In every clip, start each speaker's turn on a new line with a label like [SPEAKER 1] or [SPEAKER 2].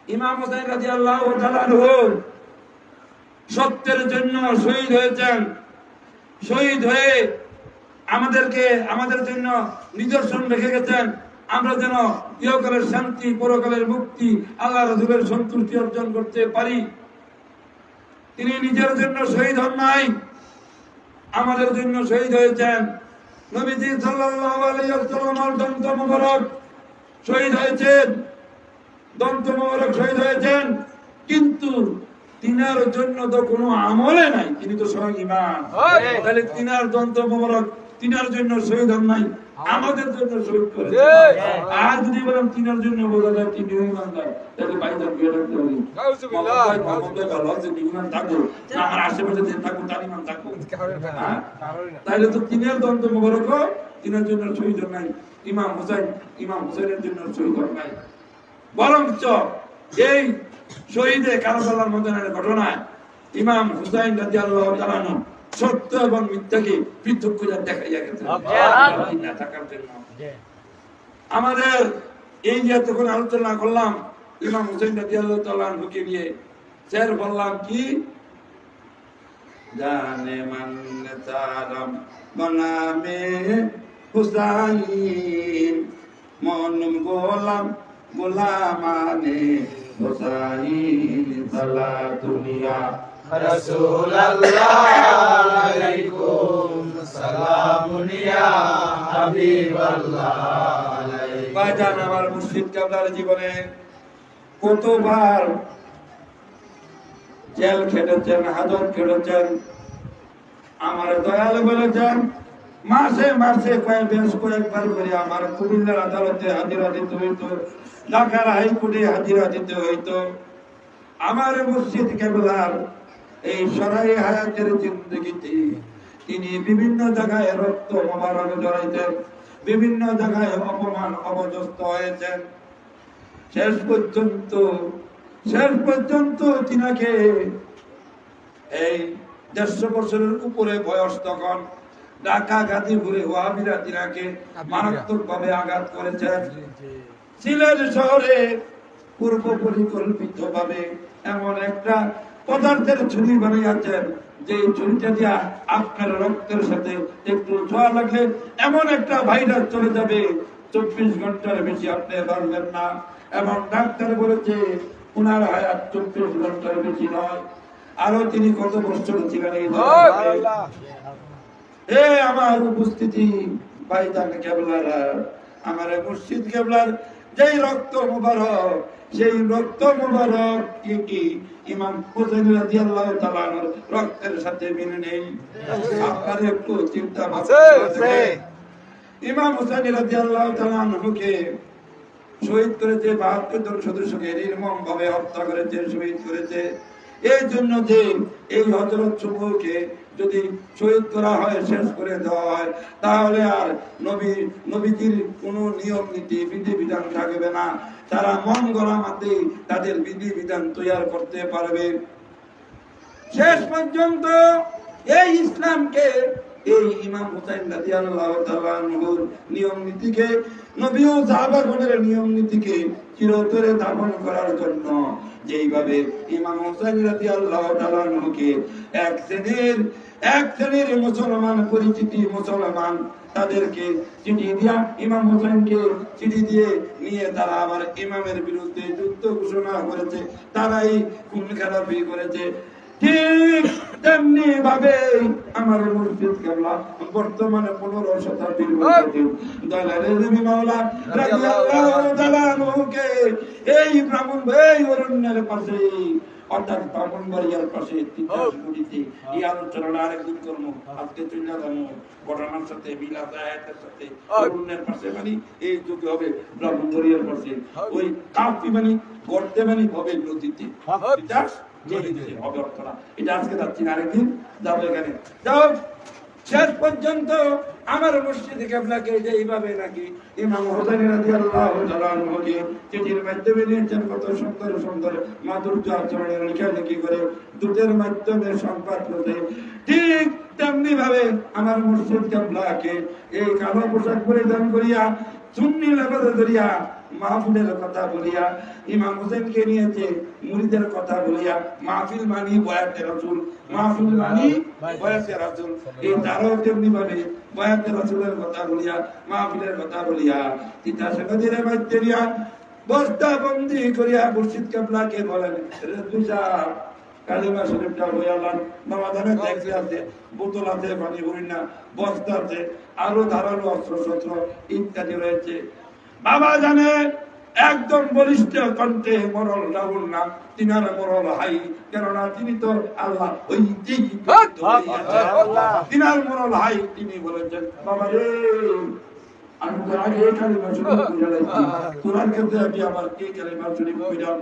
[SPEAKER 1] ইমাম হোসেন রাদিয়াল্লাহু তাআলা আনহু সত্যের জন্য শহীদ হয়েছেন। শহীদ হয়ে আমাদের জন্য নিদর্শন রেখে গেছেন। আমরা যেন ইহকালের শান্তি, পরকালের মুক্তি, আল্লাহ রাসূলের সন্তুষ্টি অর্জন করতে পারি। তিনি নিজের জন্য শহীদ হন নাই, আমাদের জন্য শহীদ হয়েছেন। নবীজি সাল্লাল্লাহু আলাইহি ওয়াসাল্লামের দন্ত মোবারক শহীদ হয়েছেন, দন্ত মোবারক শহীদ হয়েছেন, কিন্তু তিনার জন্য তো কোনো আমলে নাই, তিনি তো স্বয়ং ইমাম। তাহলে তিনার দন্ত মোবারক তিনার জন্য শহীদ হন নাই, আমাদের জন্য শহীদ করেছেন। আর যদি বলেন তিনার জন্য বোঝা যায় তিনি ইমানদার, তাহলে বাইদার বিয়ে রাখতে হবে। ইমান থাকবো না, আমার আশেপাশে যে থাকবো তার ইমান থাকবো, তাহলে তো তিনের দন্ত মোবারক তিনার জন্য শহীদ হন নাই, ইমাম হুসাইনের জন্য শহীদ হন নাই। বরঞ্চ এই শহীদে কারবালার ময়দানের ঘটনায় ইমাম হুসাইন রাদিয়াল্লাহু তাআলা আনহু সত্য এবং মিথ্যাকে পৃথক করে দেখাইয়া গেছেন না থাকার জন্য। আমাদের এই যে তখন আলোচনা করলাম ইমাম হুসাইন রাদিয়াল্লাহু তাআলা আনহুকে নিয়ে, স্যার বললাম কি জানে মান তারাম বনামে হুসাইন মন গোলামানে হুসাইন সালাতুনিয়া
[SPEAKER 2] রাসূলুল্লাহ আলাইকুম সালামুনিয়া হাবিবাল্লাহ আলাইকুম।
[SPEAKER 1] বাজান আমার মুর্শিদ কাবলার জীবনে কতবার জেল খেটেছেন, হাজত খেটেছেন। আমার দয়াল বলেছেন মাসে কয়েকবার করে আমার কুমিল্লার আদালতে হাজিরা দিতে হইতো, ঢাকার হাইকোর্টে হাজিরা দিতে হইতো। আমার মুর্শিদ কেবলার এই সরাই হায়াতের জিন্দগিতে তিনি বিভিন্ন জায়গায় রক্ত মোবারক জড়াইতেন, বিভিন্ন জায়গায় অপমান অপদস্থ হয়েছেন। শেষ পর্যন্ত তিনাকে এই 150 বছরের উপরে বয়স, তখন ঢাকা গাজীপুরে ওয়াহাবিরা তিনাকে মারাত্মক ভাবে আঘাত করেছেন। সিলেট শহরে পূর্ব পরিকল্পিত ভাবে এমন একটা পদার্থের ছুরি বানিয়েছেন যে ছুরিটা দিয়া আপনার রক্তের সাথে একটু ছোঁয়া লাগলে এমন একটা ভাইরাস চলে যাবে, 24 ঘন্টার বেশি আপনি বাঁচবেন না। এবং ডাক্তার বলেছে উনার হায়াত 24 ঘন্টার বেশি নয়। আরো তিনি কত বছর ছিলেন এই আমার উপস্থিতি ভাইজান কেবলারা, আমার মুর্শিদ কেবলার যেই রক্ত মুবারক, সেই রক্ত মুবারক কি ইমাম হুসাইন রাদিয়াল্লাহু তাআলা আনহুর রক্তের সাথে মিলে নেই? আপনার একটু চিন্তা ভাবনা। ইমাম হুসাইন রাদিয়াল্লাহু তাআলা আনহুকে শহীদ করেছে, 72 জন সদস্যকে নির্মম ভাবে হত্যা করেছে, শহীদ করেছে। এই জন্য যে এই হযরত সমূহকে যদি শহীদ করা হয়, শেষ করে দেওয়া হয়, তাহলে আর নবীজির কোন নিয়ম নীতি বিধিবিধান থাকবে না। তারা মন গড়া মতে তাদের বিধিবিধান তৈরি করতে পারবে। শেষ পর্যন্ত এই ইসলামকে, এই ইমাম হুসাইন রাদিয়াল্লাহু তাআলা আনহুর নিয়ম নীতিকে, নবী ও সাহাবাগণের নিয়ম নীতিকে চিরতরে ধারণ করার জন্য যেইভাবে ইমাম হুসাইন রাদিয়াল্লাহু তাআলা আনহুকে এক শ্রেণীর মুসলমান পরিচিতি মুসলমান তাদেরকে চিঠি দিয়া ইমাম হুসাইনকে চিঠি দিয়ে নিয়ে তারা আবার ইমামের বিরুদ্ধে যুদ্ধ ঘোষণা করেছে, তারাই খুন খারাপি করেছে। ঠিক তেমনি ভাবে আমার মুর্শিদ কেবলা বর্তমানে 15 শতাব্দীর মধ্যে দয়ালের নবী মাওলা রাদিয়াল্লাহু তাআলা আনহুকে এই অরণ্যের পাশে, অর্থাৎ ব্রাহ্মণবাড়িয়ার পাশে তিতাসগুড়িতে এই আলোচনা আরেকদিন করবো। আজকে চলে যাবো ঘটনার সাথে মিলাদ আয়াতের সাথে। অরণ্যের পাশে মানে এই যুগে হবে ব্রাহ্মণবাড়িয়ার পাশে, ওই কাফি মানে গর্তে মানে হবে নদীতে, হবে অর্থনা। এটা আজকে যাচ্ছি না, আরেকদিন যাবো। এখানে যাও শেষ পর্যন্ত আমার মুর্শিদ কেবলাকে যে এইভাবে নাকি ইমাম হুসাইন রাদিয়াল্লাহু তাআলা আনহুকে চিঠির মাধ্যমে নিয়েছেন, কত সুন্দর সুন্দর মাধুর্য আচরণের লেখালেখি করে দূতের মাধ্যমে সংবাদ করতে, ঠিক তেমনি ভাবে আমার মুর্শিদ কেবলাকে এই কালো পোশাক পরিধান করিয়া সুন্নি লেবাস ধরিয়া মাহফিলের কথা বলিয়া, ইমাম হোসেনকে নিয়ে যে মুরিদের কথা বলিয়া, মাহফিল মানি বয়াতে রাসূল, মাহফিল মানি বয়াতে রাসূল, এই তারাও তেমনি ভাবে বয়াতে রাসূলের কথা বলিয়া, মাহফিলের কথা বলিয়া, তিতাস নদীর মধ্যে দিয়া বস্তা বন্দি করিয়া মুর্শিদ কেবলাকে বলেন, রেজা কালিমা শরীফটা হইয়ালাম, নামাজানে দেখতে আছে, বোতল আছে, পানি ভরি না, বস্তা আছে, আরো ধারালো অস্ত্র শস্ত্র ইত্যাদি রয়েছে। বাবা জানে একদম বলিষ্ঠ কণ্ঠে মরল রাহুল না, তিনার মরল হাই, কেননা তিনি তো আল্লাহ হইতেই তিনার মরল হাই। তিনি বলেছেন, বাবা রে আমি তো আগে কালিমা শরীফ পড়িয়াছি, তোরার ক্ষেত্রে আমি আবার কে কালিমা শরীফ পড়িলাম।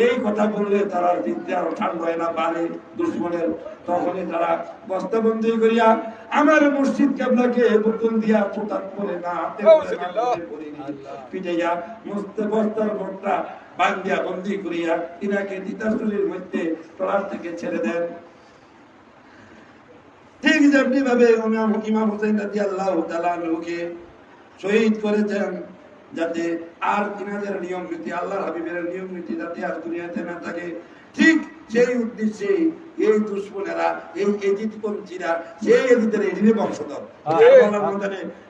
[SPEAKER 1] এই কথা বললে তারা চিন্তা আরো ঠান্ডা হয় না পারে দুশ্মনের, তখনই তারা বস্তাবন্দি করিয়া আমার মুর্শিদ কেবলাকে বোতল দিয়া পোতাক করে না হাতে পিটাইয়া মস্ত বস্তার ভোটটা বান্ধিয়া বন্দি করিয়া তিনাকে তিতাসুলির মধ্যে তলার থেকে ছেড়ে দেন। ঠিক যেমনি ভাবে ইমাম হোসেন রাদিয়াল্লাহু তাআলা আনহুকে শহীদ করেছেন, যাতে আর তিনাদের নিয়ম নীতি, আল্লাহর হাবিবের নিয়ম নীতি যাতে আর দুনিয়াতে না থাকে, ঠিক সেই উদ্দেশ্যে এই দুশ্মনেরা, এই এজিদপন্থীরা, সেই এজিদের এজিদের বংশধর,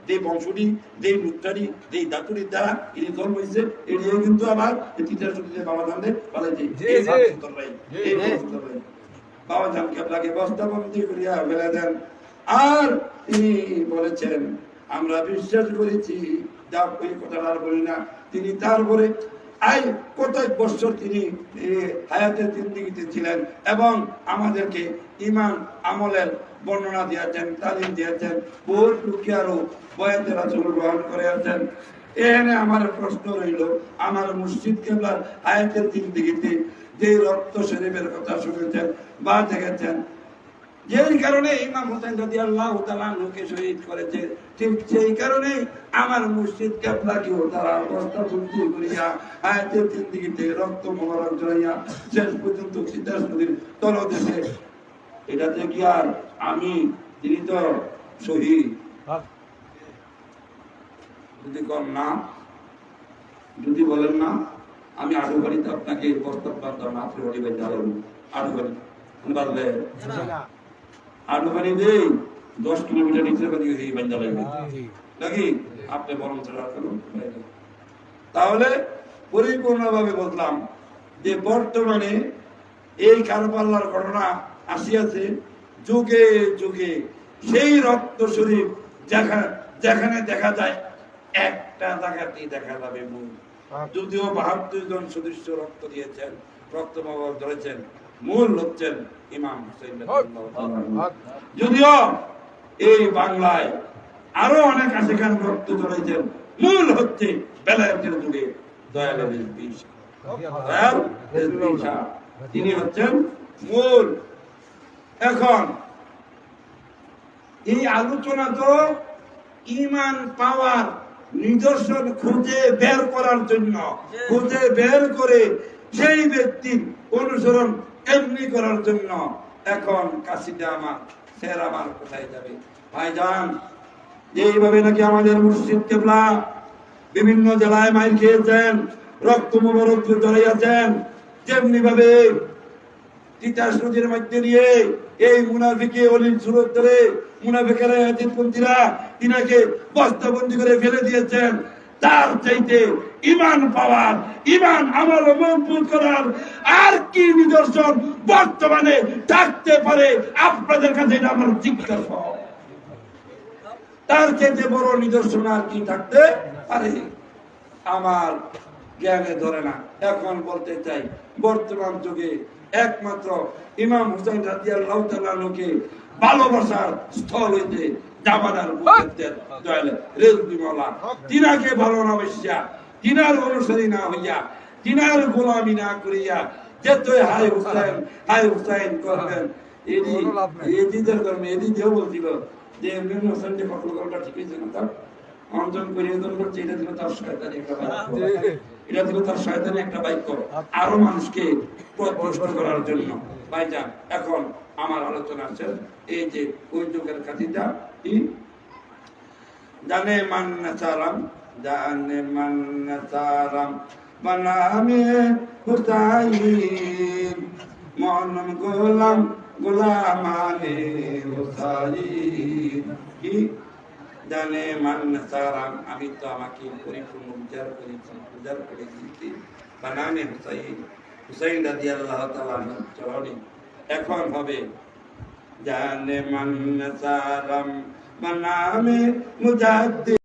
[SPEAKER 1] যে বংশটি, যে মুদ্রাটি, যে দাতুরির দ্বারা এটি জন্ম হয়েছে, এটি কিন্তু আবার তিতাসুলিতে বাবা জানতে পালাইছে এই বংশধররাই, এই বংশধররাই বাবা জান কেবলাকে বস্তাবন্দি করিয়া ফেলে দেন। আর তিনি বলেছেন, আমরা বিশ্বাস করেছি, যা ওই কথাটা আর বলি না, তিনি তারপরে কত বছর তিনি হায়াতের জিন্দেগিতে ছিলেন এবং আমাদেরকে ঈমান আমলের বর্ণনা দিয়েছেন, তালিম দিয়েছেন, বহুত লোকে আরো বয়াতে রাসূল গ্রহণ করে আছেন। এখানে আমার প্রশ্ন রইল, আমার মুর্শিদ কেবলার হায়াতের জিন্দেগিতে যে রক্ত শরীফের কথা শুনেছেন বা দেখেছেন, যেই কারণে ইমাম হোসেন রাদিয়াল্লাহু তাআলা আনহুকে শহীদ করেছে, ঠিক সেই কারণে আমার মুর্শিদ কেবলাকেও তারা বস্তাবন্দি করিয়া হায়াতের জিন্দেগিতে রক্ত মোবারক ঝরাইয়া শেষ পর্যন্ত তিতাস নদীর তলদেশে, এটাতে কি আর আমি, তিনি তো শহীদ, যদি কম না, যদি বলেন না আমি আড়ু বাড়িতে আপনাকে প্রস্তাব পারতাম না, আপনি বাড়ি বাইতে আড়ু বাড়ি বাড়বে আড়ুবাড়ি দেই 10 কিলোমিটার নিচে বাড়ি এই বান্দা লাগবে নাকি, আপনি বরং তাহলে পরিপূর্ণভাবে বললাম যে বর্তমানে এই কারবালার ঘটনা আসিয়াছে, যুগে যুগে সেই রক্ত শরীফ যেখানে দেখা যায় একটা জায়গাতেই দেখা যাবে মূল, যদিও 72 জন সদস্য রক্ত দিয়েছেন, রক্ত মোবারক ধরেছেন, মূল হচ্ছেন ইমাম হোসেন। যদিও এই বাংলায় আরো অনেক আশেখান রক্ত ধরেছেন, মূল হচ্ছে বেলায়েতের যুগে দয়াল রেজভী শাহ, তিনি হচ্ছেন মূল। এখন এই আলোচনা তো ঈমান পাওয়ার নিদর্শন খুঁজে বের করার জন্য, খুঁজে বের করে সেই ব্যক্তির অনুসরণ এমনি করার জন্য। এখন কাশিদা আমার স্যার আমার কোথায় যাবে ভাইজান? এইভাবে নাকি আমাদের মুর্শিদ কেবলা বিভিন্ন জেলায় মাইর খেয়েছেন, রক্ত মোবারক জড়াইয়াছেন, যেমনি ভাবে তিতাস নদীর মধ্যে নিয়ে এই মুনাফিকে অলির সুরত ধরে মুনাফিকেরা এজিদপন্থীরা তিনাকে বস্তাবন্দি করে ফেলে দিয়েছেন। তার চাইতে ঈমান পাওয়ার, ঈমান আমল মজবুত করার আর কি নিদর্শন বর্তমানে থাকতে পারে আপনাদের কাছে? এটা আমার জিজ্ঞাসা। তার চাইতে বড় নিদর্শন আর কি থাকতে পারে? আমার জ্ঞানে ধরে না। এখন বলতে চাই, বর্তমান যুগে একমাত্র ইমাম হুসাইন রাদিয়াল্লাহু তাআলা আনহুকে ভালোবাসার স্থল হইতে জামানার মুজাদ্দিদ দয়াল রেজভী মাওলা, তিনাকে ভালো না বাসিয়া, তিনার অনুসারী না হইয়া, তিনার গোলামি না করিয়া যেতে হায় হুসাইন করবেন। এদিদের কর্মে এদিদেও বলছিল যে ইমাম হোসেন যে ফটোগ্রাফটা ঠিক হয়েছে না, তার অঞ্জন করিয়ে করছে, এটা ছিল তার শয়তানি একটা বাক্য, এটা ছিল তার শয়তানি একটা বাক্য, আরো মানুষকে পথভ্রষ্ট করার জন্য। ভাইজান, এখন আমার আলোচনা আছে এই যে ওই যুগের খাতিটা জানে মান নাসারাম জানে মান নাসারাম বানামে হুসাইন মন গোলাম গোলামানে হুসাইন কি জানে মান নাসারাম আমি তো আমাকে পরিপূর্ণ উজাড় করে দিয়েছি বানামে হুসাইন হুসাইন রাদিয়াল্লাহু তাআলা চরণে এখন হবে জানে মান নাসারাম বানামে মুজাদ্দিদ